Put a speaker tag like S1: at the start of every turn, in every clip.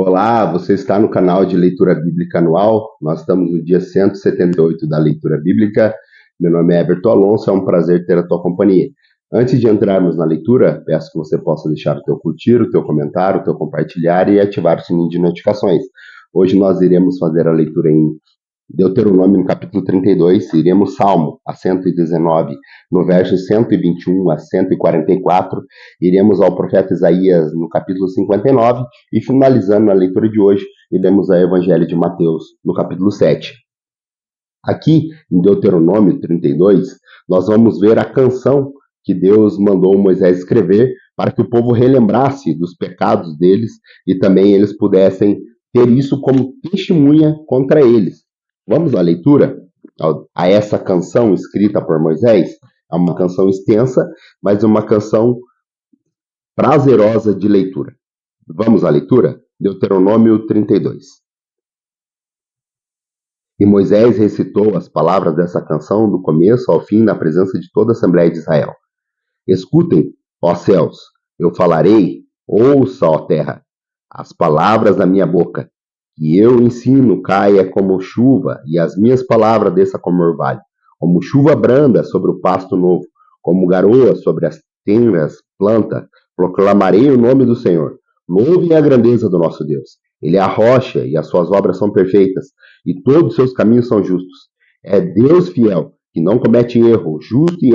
S1: Olá, você está no canal de Leitura Bíblica Anual. Nós estamos no dia 178 da Leitura Bíblica. Meu nome é Everton Alonso, é um prazer ter a tua companhia. Antes de entrarmos na leitura, peço que você possa deixar o teu curtir, o teu comentário, o teu compartilhar e ativar o sininho de notificações. Hoje nós iremos fazer a leitura em Deuteronômio, no capítulo 32, iremos Salmo, a 119, no verso 121 a 144, iremos ao profeta Isaías, no capítulo 59, e finalizando a leitura de hoje, iremos ao Evangelho de Mateus, no capítulo 7. Aqui, em Deuteronômio 32, nós vamos ver a canção que Deus mandou Moisés escrever para que o povo relembrasse dos pecados deles e também eles pudessem ter isso como testemunha contra eles. Vamos à leitura a essa canção escrita por Moisés. É uma canção extensa, mas uma canção prazerosa de leitura. Vamos à leitura? Deuteronômio 32. E Moisés recitou as palavras dessa canção do começo ao fim na presença de toda a Assembleia de Israel. Escutem, ó céus, eu falarei, ouça, ó terra, as palavras da minha boca. Que eu ensino caia como chuva, e as minhas palavras desça como orvalho, como chuva branda sobre o pasto novo, como garoa sobre as tenras planta, proclamarei o nome do Senhor. Louvem a grandeza do nosso Deus. Ele é a rocha, e as suas obras são perfeitas, e todos os seus caminhos são justos. É Deus fiel, que não comete erro, justo e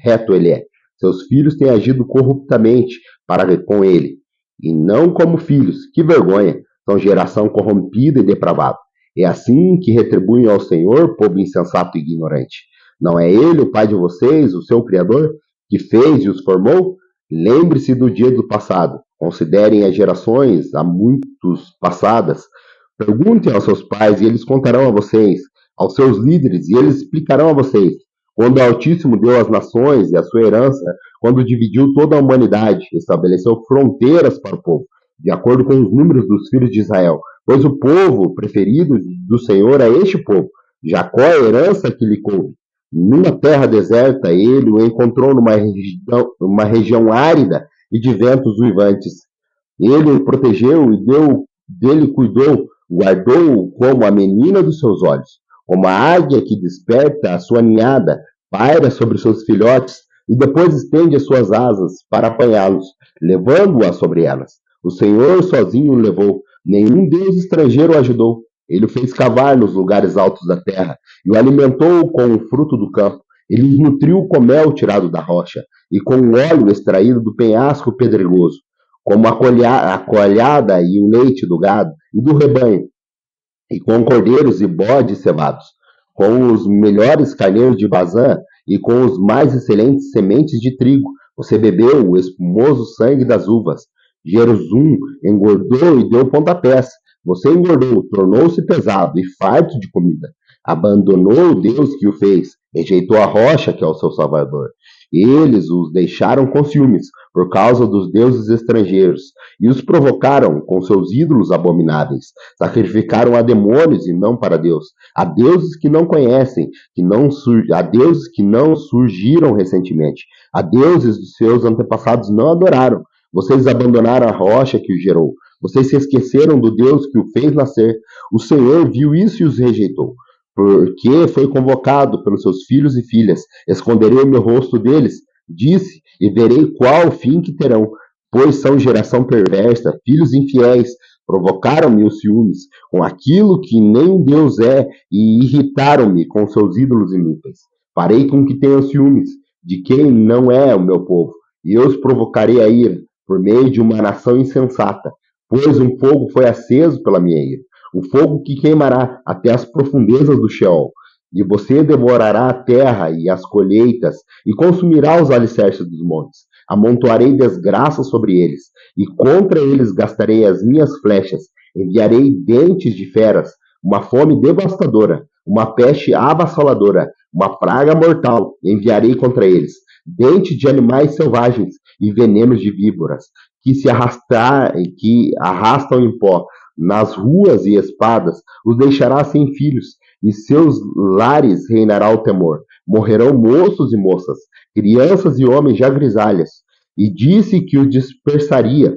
S1: reto ele é. Seus filhos têm agido corruptamente para com ele, e não como filhos. Que vergonha! São geração corrompida e depravada. É assim que retribuem ao Senhor, povo insensato e ignorante. Não é Ele, o Pai de vocês, o seu Criador, que fez e os formou? Lembre-se do dia do passado. Considerem as gerações há muitos passadas. Perguntem aos seus pais e eles contarão a vocês, aos seus líderes e eles explicarão a vocês. Quando o Altíssimo deu as nações e a sua herança, quando dividiu toda a humanidade, estabeleceu fronteiras para o povo, de acordo com os números dos filhos de Israel, pois o povo preferido do Senhor é este povo. Jacó é a herança que lhe coube. Numa terra deserta, ele o encontrou numa região árida e de ventos uivantes. Ele o protegeu e dele cuidou, guardou-o como a menina dos seus olhos, como a águia que desperta a sua ninhada, paira sobre seus filhotes e depois estende as suas asas para apanhá-los, levando-a sobre elas. O Senhor sozinho o levou, nenhum Deus estrangeiro o ajudou. Ele o fez cavar nos lugares altos da terra e o alimentou com o fruto do campo. Ele os nutriu com mel tirado da rocha e com o óleo extraído do penhasco pedregoso, como a coalhada e o leite do gado e do rebanho, e com cordeiros e bodes cevados, com os melhores carneiros de Bazã e com os mais excelentes sementes de trigo. Você bebeu o espumoso sangue das uvas. Jerusalém engordou e deu pontapés. Você engordou, tornou-se pesado e farto de comida. Abandonou o Deus que o fez, rejeitou a rocha que é o seu Salvador. Eles os deixaram com ciúmes por causa dos deuses estrangeiros e os provocaram com seus ídolos abomináveis. Sacrificaram a demônios e não para Deus, a deuses que não conhecem, a deuses que não surgiram recentemente, a deuses dos seus antepassados não adoraram. Vocês abandonaram a rocha que o gerou. Vocês se esqueceram do Deus que o fez nascer. O Senhor viu isso e os rejeitou, porque foi convocado pelos seus filhos e filhas. Esconderei o meu rosto deles, disse, e verei qual o fim que terão, pois são geração perversa, filhos infiéis. Provocaram-me os ciúmes com aquilo que nem Deus é e irritaram-me com seus ídolos inúteis. Farei com que tenham ciúmes de quem não é o meu povo, e eu os provocarei a ira por meio de uma nação insensata, pois um fogo foi aceso pela minha ira, o fogo que queimará até as profundezas do Sheol, e você devorará a terra e as colheitas, e consumirá os alicerces dos montes. Amontoarei desgraça sobre eles, e contra eles gastarei as minhas flechas, enviarei dentes de feras, uma fome devastadora, uma peste avassaladora, uma praga mortal, enviarei contra eles, dentes de animais selvagens e venenos de víboras, que arrastam em pó nas ruas e espadas, os deixará sem filhos, e seus lares reinará o temor. Morrerão moços e moças, crianças e homens já grisalhas. E disse que os dispersaria,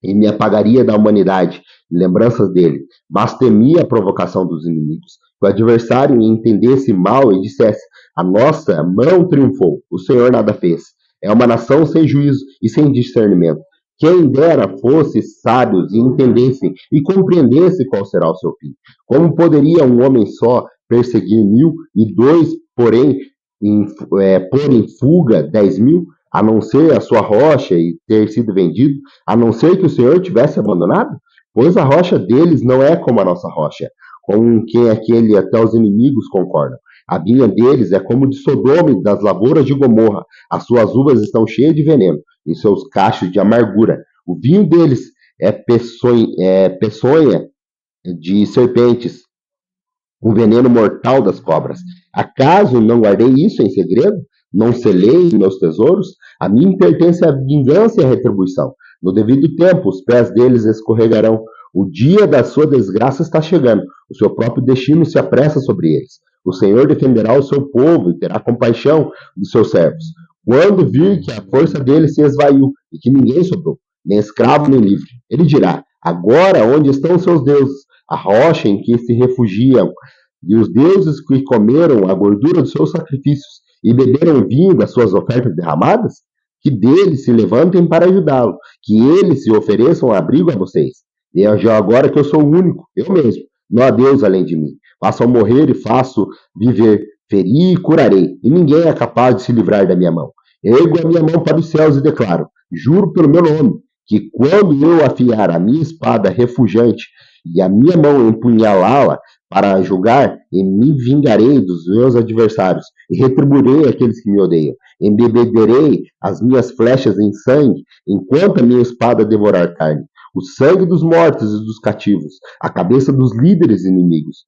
S1: e me apagaria da humanidade, lembranças dele, mas temia a provocação dos inimigos. Que o adversário entendesse mal e dissesse: a nossa mão triunfou, o Senhor nada fez. É uma nação sem juízo e sem discernimento. Quem dera fosse sábios e entendessem e compreendesse qual será o seu fim. Como poderia um homem só perseguir 1.000 e dois, porém, pôr em fuga 10.000? A não ser a sua rocha e ter sido vendido, a não ser que o Senhor tivesse abandonado? Pois a rocha deles não é como a nossa rocha, com quem aquele até os inimigos concordam. A vinha deles é como de Sodoma e das lavouras de Gomorra. As suas uvas estão cheias de veneno e seus cachos de amargura. O vinho deles é peçonha de serpentes, o veneno mortal das cobras. Acaso não guardei isso em segredo? Não selei meus tesouros? A mim pertence a vingança e a retribuição. No devido tempo, os pés deles escorregarão. O dia da sua desgraça está chegando. O seu próprio destino se apressa sobre eles. O Senhor defenderá o seu povo e terá compaixão dos seus servos. Quando vir que a força deles se esvaiu e que ninguém sobrou, nem escravo nem livre, ele dirá: agora onde estão os seus deuses? A rocha em que se refugiam, e os deuses que comeram a gordura dos seus sacrifícios e beberam o vinho das suas ofertas derramadas? Que deles se levantem para ajudá-lo, que eles se ofereçam abrigo a vocês. Veja agora que eu sou o único, eu mesmo, não há Deus além de mim. Faço morrer e faço viver, feri e curarei, e ninguém é capaz de se livrar da minha mão. Ergo a minha mão para os céus e declaro, juro pelo meu nome, que quando eu afiar a minha espada refugente e a minha mão empunhalá-la para julgar, e me vingarei dos meus adversários, e retribuirei aqueles que me odeiam. Embeberei as minhas flechas em sangue, enquanto a minha espada devorar carne. O sangue dos mortos e dos cativos, a cabeça dos líderes inimigos.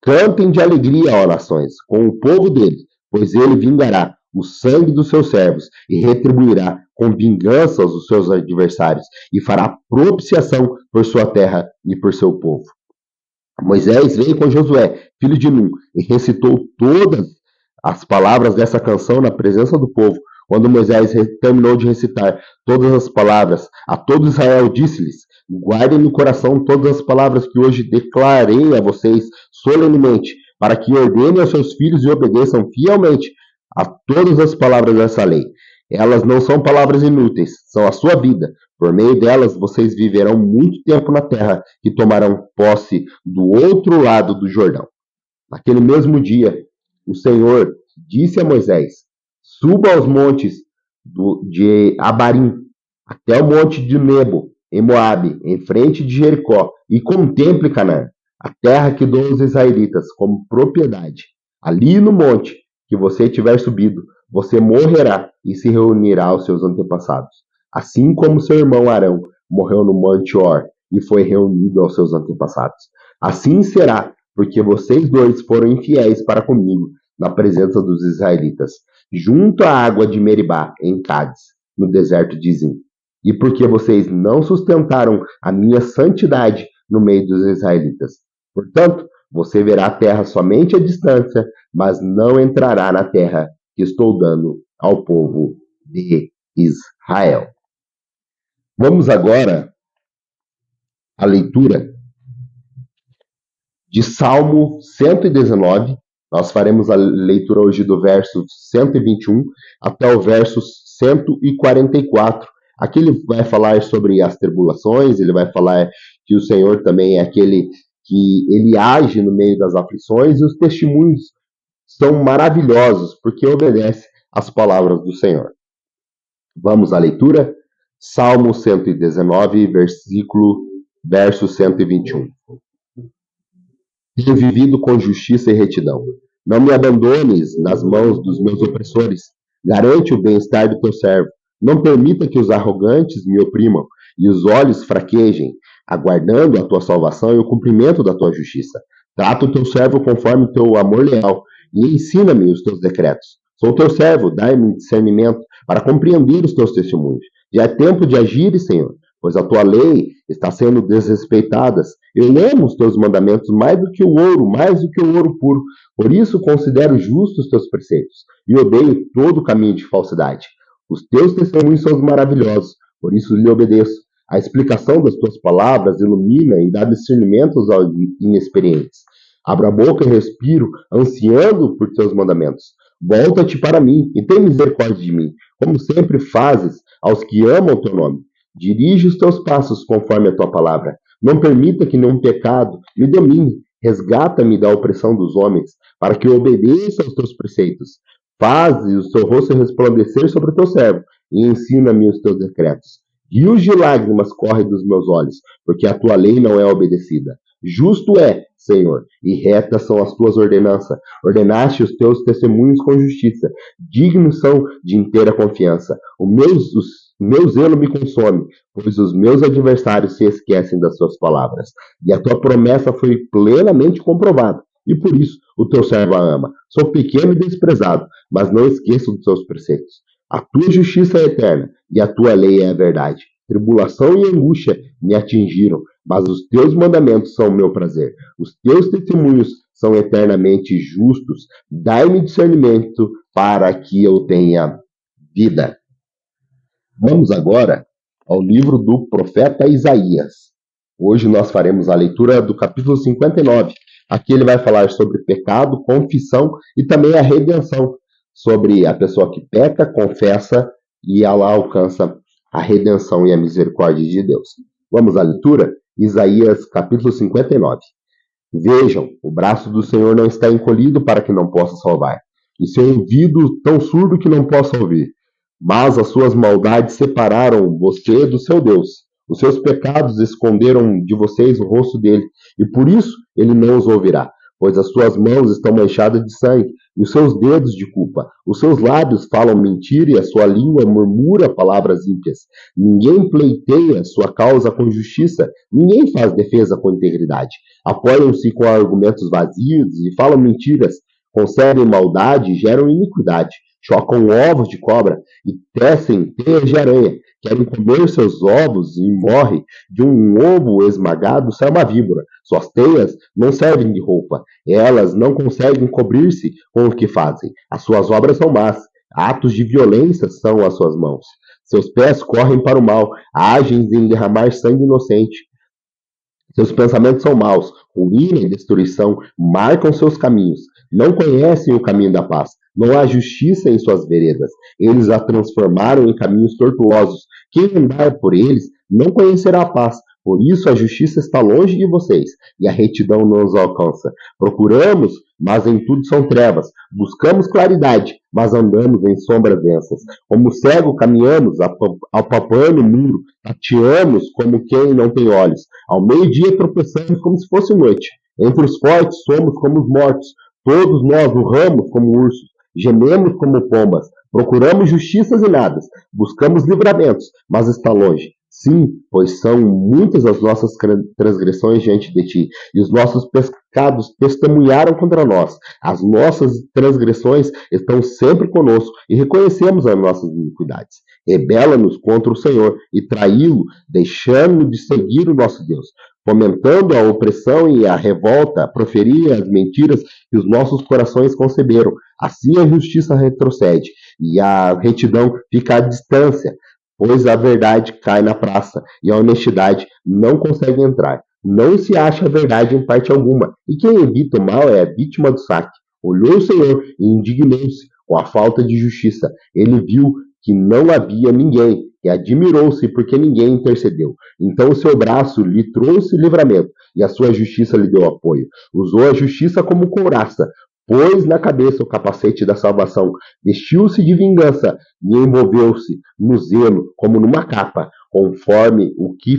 S1: Cantem de alegria, ó nações, com o povo dele, pois ele vingará o sangue dos seus servos e retribuirá com vingança os seus adversários e fará propiciação por sua terra e por seu povo. Moisés veio com Josué, filho de Nun, e recitou todas as palavras dessa canção na presença do povo. Quando Moisés terminou de recitar todas as palavras, a todo Israel disse-lhes: guardem no coração todas as palavras que hoje declarei a vocês solenemente, para que ordenem aos seus filhos e obedeçam fielmente a todas as palavras dessa lei. Elas não são palavras inúteis, são a sua vida. Por meio delas, vocês viverão muito tempo na terra que tomarão posse do outro lado do Jordão. Naquele mesmo dia, o Senhor disse a Moisés: suba aos montes de Abarim, até o monte de Nebo, em Moabe, em frente de Jericó, e contemple Canaã, a terra que dou aos israelitas como propriedade. Ali no monte que você tiver subido, você morrerá e se reunirá aos seus antepassados, assim como seu irmão Arão morreu no Monte Or e foi reunido aos seus antepassados. Assim será, porque vocês dois foram infiéis para comigo na presença dos israelitas, junto à água de Meribá, em Cádiz, no deserto de Zim. E porque vocês não sustentaram a minha santidade no meio dos israelitas. Portanto, você verá a terra somente à distância, mas não entrará na terra que estou dando ao povo de Israel. Vamos agora à leitura de Salmo 119. Nós faremos a leitura hoje do verso 121 até o verso 144. Aqui ele vai falar sobre as tribulações, ele vai falar que o Senhor também é aquele que ele age no meio das aflições, e os testemunhos são maravilhosos, porque obedece às palavras do Senhor. Vamos à leitura? Salmo 119, verso 121. Tenho vivido com justiça e retidão. Não me abandones nas mãos dos meus opressores. Garante o bem-estar do teu servo. Não permita que os arrogantes me oprimam e os olhos fraquejem, aguardando a tua salvação e o cumprimento da tua justiça. Trata o teu servo conforme o teu amor leal e ensina-me os teus decretos. Sou teu servo, dai-me discernimento para compreender os teus testemunhos. Já é tempo de agir, Senhor, pois a tua lei está sendo desrespeitada. Eu amo os teus mandamentos mais do que o ouro puro. Por isso considero justos os teus preceitos e odeio todo caminho de falsidade. Os teus testemunhos são maravilhosos, por isso lhe obedeço. A explicação das tuas palavras ilumina e dá discernimento aos inexperientes. Abra a boca e respiro, ansiando por teus mandamentos. Volta-te para mim e tem misericórdia de mim, como sempre fazes aos que amam o teu nome. Dirige os teus passos conforme a tua palavra. Não permita que nenhum pecado me domine. Resgata-me da opressão dos homens, para que eu obedeça aos teus preceitos. Faze o teu rosto resplandecer sobre o teu servo, e ensina-me os teus decretos. Rios de lágrimas correm dos meus olhos, porque a tua lei não é obedecida. Justo é, Senhor, e retas são as tuas ordenanças. Ordenaste os teus testemunhos com justiça. Dignos são de inteira confiança. O meu zelo me consome, pois os meus adversários se esquecem das tuas palavras. E a tua promessa foi plenamente comprovada. E por isso o teu servo a ama. Sou pequeno e desprezado, mas não esqueço dos teus preceitos. A tua justiça é eterna, e a tua lei é a verdade. Tribulação e angústia me atingiram, mas os teus mandamentos são o meu prazer. Os teus testemunhos são eternamente justos. Dai-me discernimento para que eu tenha vida. Vamos agora ao livro do profeta Isaías. Hoje nós faremos a leitura do capítulo 59. Aqui ele vai falar sobre pecado, confissão e também a redenção. Sobre a pessoa que peca, confessa e ela alcança a redenção e a misericórdia de Deus. Vamos à leitura? Isaías capítulo 59. Vejam, o braço do Senhor não está encolhido para que não possa salvar, e seu ouvido tão surdo que não possa ouvir. Mas as suas maldades separaram você do seu Deus. Os seus pecados esconderam de vocês o rosto dele, e por isso ele não os ouvirá, pois as suas mãos estão manchadas de sangue, e os seus dedos de culpa. Os seus lábios falam mentira, e a sua língua murmura palavras ímpias. Ninguém pleiteia sua causa com justiça, ninguém faz defesa com integridade. Apoiam-se com argumentos vazios e falam mentiras, concebem maldade e geram iniquidade. Chocam ovos de cobra e tecem teias de aranha. Querem comer seus ovos e morrem. De um ovo esmagado sai uma víbora. Suas teias não servem de roupa. Elas não conseguem cobrir-se com o que fazem. As suas obras são más. Atos de violência são as suas mãos. Seus pés correm para o mal. Agem em derramar sangue inocente. Seus pensamentos são maus. Ruína e destruição marcam seus caminhos. Não conhecem o caminho da paz. Não há justiça em suas veredas. Eles a transformaram em caminhos tortuosos. Quem andar por eles não conhecerá a paz. Por isso a justiça está longe de vocês, e a retidão não os alcança. Procuramos, mas em tudo são trevas. Buscamos claridade, mas andamos em sombras densas. Como cego caminhamos, apalpando o muro. Tateamos como quem não tem olhos. Ao meio-dia tropeçamos como se fosse noite. Entre os fortes somos como os mortos. Todos nós urramos como ursos. Gememos como pombas, procuramos justiças e nada, buscamos livramentos, mas está longe. Sim, pois são muitas as nossas transgressões diante de ti, e os nossos pecados testemunharam contra nós. As nossas transgressões estão sempre conosco, e reconhecemos as nossas iniquidades. Rebela-nos contra o Senhor, e traí-lo, deixando de seguir o nosso Deus. Fomentando a opressão e a revolta, proferir as mentiras que os nossos corações conceberam. Assim a justiça retrocede e a retidão fica à distância, pois a verdade cai na praça e a honestidade não consegue entrar. Não se acha a verdade em parte alguma, e quem evita o mal é a vítima do saque. Olhou o Senhor e indignou-se com a falta de justiça. Ele viu que não havia ninguém, e admirou-se porque ninguém intercedeu. Então o seu braço lhe trouxe livramento, e a sua justiça lhe deu apoio. Usou a justiça como couraça, pôs na cabeça o capacete da salvação, vestiu-se de vingança e envolveu-se no zelo como numa capa, conforme o que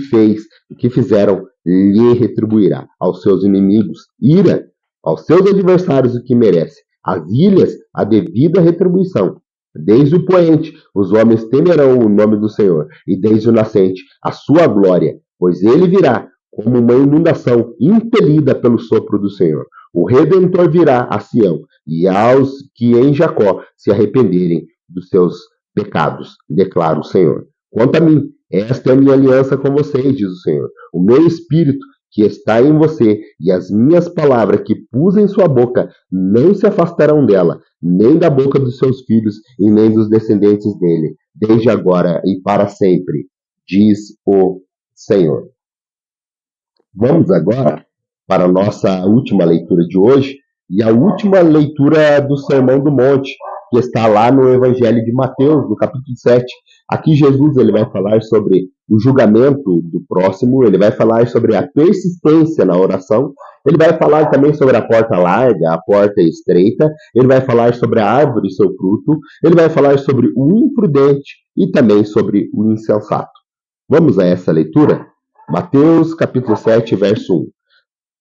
S1: fizeram, lhe retribuirá aos seus inimigos, ira, aos seus adversários o que merece, às ilhas a devida retribuição. Desde o poente, os homens temerão o nome do Senhor, e desde o nascente, a sua glória, pois ele virá como uma inundação impelida pelo sopro do Senhor. O Redentor virá a Sião, e aos que em Jacó se arrependerem dos seus pecados, declara o Senhor. Quanto a mim, esta é a minha aliança com vocês, diz o Senhor. O meu espírito que está em você e as minhas palavras que pus em sua boca não se afastarão dela, nem da boca dos seus filhos e nem dos descendentes dele, desde agora e para sempre, diz o Senhor. Vamos agora para a nossa última leitura de hoje, e a última leitura do Sermão do Monte, que está lá no Evangelho de Mateus, no capítulo 7. Aqui Jesus ele vai falar sobre o julgamento do próximo, ele vai falar sobre a persistência na oração, ele vai falar também sobre a porta larga, a porta estreita, ele vai falar sobre a árvore e seu fruto, ele vai falar sobre o imprudente e também sobre o insensato. Vamos a essa leitura? Mateus capítulo 7, verso 1.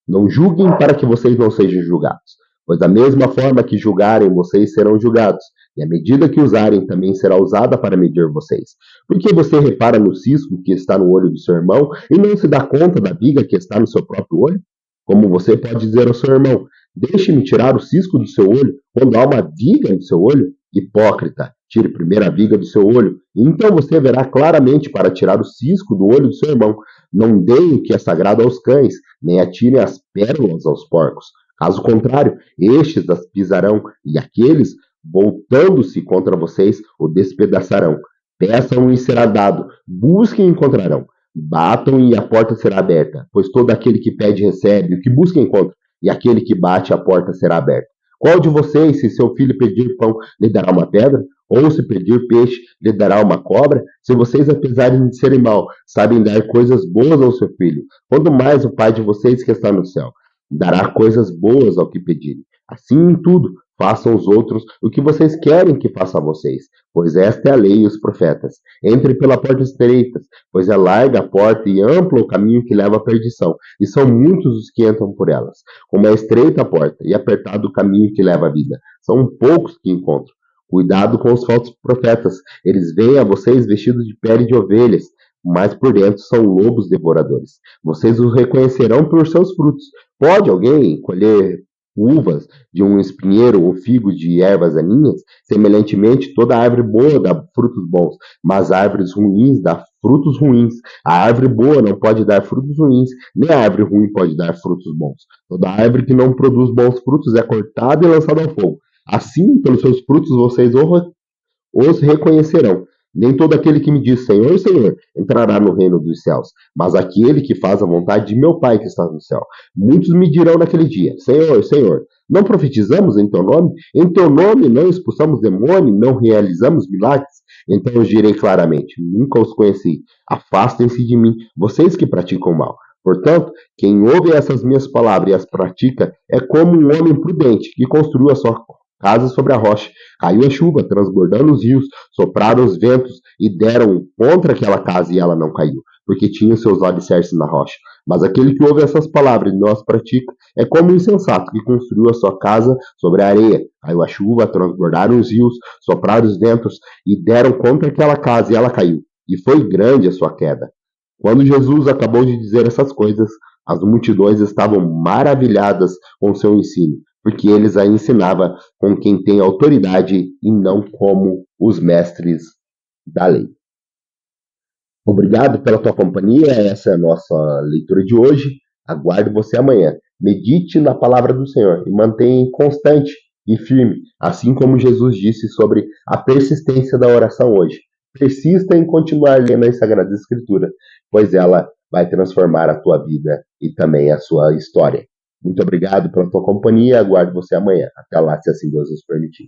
S1: Não julguem para que vocês não sejam julgados, pois da mesma forma que julgarem, vocês serão julgados, e a medida que usarem também será usada para medir vocês. Porque você repara no cisco que está no olho do seu irmão e não se dá conta da viga que está no seu próprio olho? Como você pode dizer ao seu irmão, deixe-me tirar o cisco do seu olho, quando há uma viga no seu olho? Hipócrita, tire primeiro a viga do seu olho, e então você verá claramente para tirar o cisco do olho do seu irmão. Não deem o que é sagrado aos cães, nem atirem as pérolas aos porcos. Caso contrário, estes as pisarão, e aqueles, voltando-se contra vocês, o despedaçarão. Peçam e será dado, busquem e encontrarão. Batam e a porta será aberta, pois todo aquele que pede recebe, o que busca encontra, e aquele que bate a porta será aberta. Qual de vocês, se seu filho pedir pão, lhe dará uma pedra? Ou se pedir peixe, lhe dará uma cobra? Se vocês, apesar de serem maus, sabem dar coisas boas ao seu filho, quanto mais o Pai de vocês que está no céu dará coisas boas ao que pedirem. Assim em tudo, façam os outros o que vocês querem que façam a vocês, pois esta é a lei e os profetas. Entre pela porta estreita, pois é larga a porta e amplo o caminho que leva à perdição, e são muitos os que entram por elas. Como é estreita a porta e apertado o caminho que leva à vida, são poucos que encontram. Cuidado com os falsos profetas, eles vêm a vocês vestidos de pele de ovelhas, mas por dentro são lobos devoradores. Vocês os reconhecerão por seus frutos. Pode alguém colher uvas de um espinheiro ou figos de ervas daninhas? Semelhantemente, toda árvore boa dá frutos bons, mas árvores ruins dá frutos ruins. A árvore boa não pode dar frutos ruins, nem a árvore ruim pode dar frutos bons. Toda árvore que não produz bons frutos é cortada e lançada ao fogo. Assim, pelos seus frutos vocês os reconhecerão. Nem todo aquele que me diz Senhor, Senhor, entrará no reino dos céus, mas aquele que faz a vontade de meu Pai que está no céu. Muitos me dirão naquele dia, Senhor, Senhor, não profetizamos em teu nome? Em teu nome não expulsamos demônio, não realizamos milagres? Então eu direi claramente, nunca os conheci. Afastem-se de mim, vocês que praticam o mal. Portanto, quem ouve essas minhas palavras e as pratica é como um homem prudente que construiu a sua casa sobre a rocha. Caiu a chuva, transbordando os rios, sopraram os ventos e deram contra aquela casa e ela não caiu, porque tinha seus alicerces na rocha. Mas aquele que ouve essas palavras e não as pratica é como um insensato que construiu a sua casa sobre a areia. Caiu a chuva, transbordaram os rios, sopraram os ventos e deram contra aquela casa e ela caiu. E foi grande a sua queda. Quando Jesus acabou de dizer essas coisas, as multidões estavam maravilhadas com seu ensino, porque eles a ensinava com quem tem autoridade e não como os mestres da lei. Obrigado pela tua companhia, essa é a nossa leitura de hoje. Aguardo você amanhã. Medite na palavra do Senhor e mantenha constante e firme, assim como Jesus disse sobre a persistência da oração hoje. Persista em continuar lendo a Sagrada Escritura, pois ela vai transformar a tua vida e também a sua história. Muito obrigado pela tua companhia. Aguardo você amanhã. Até lá, se assim Deus nos permitir.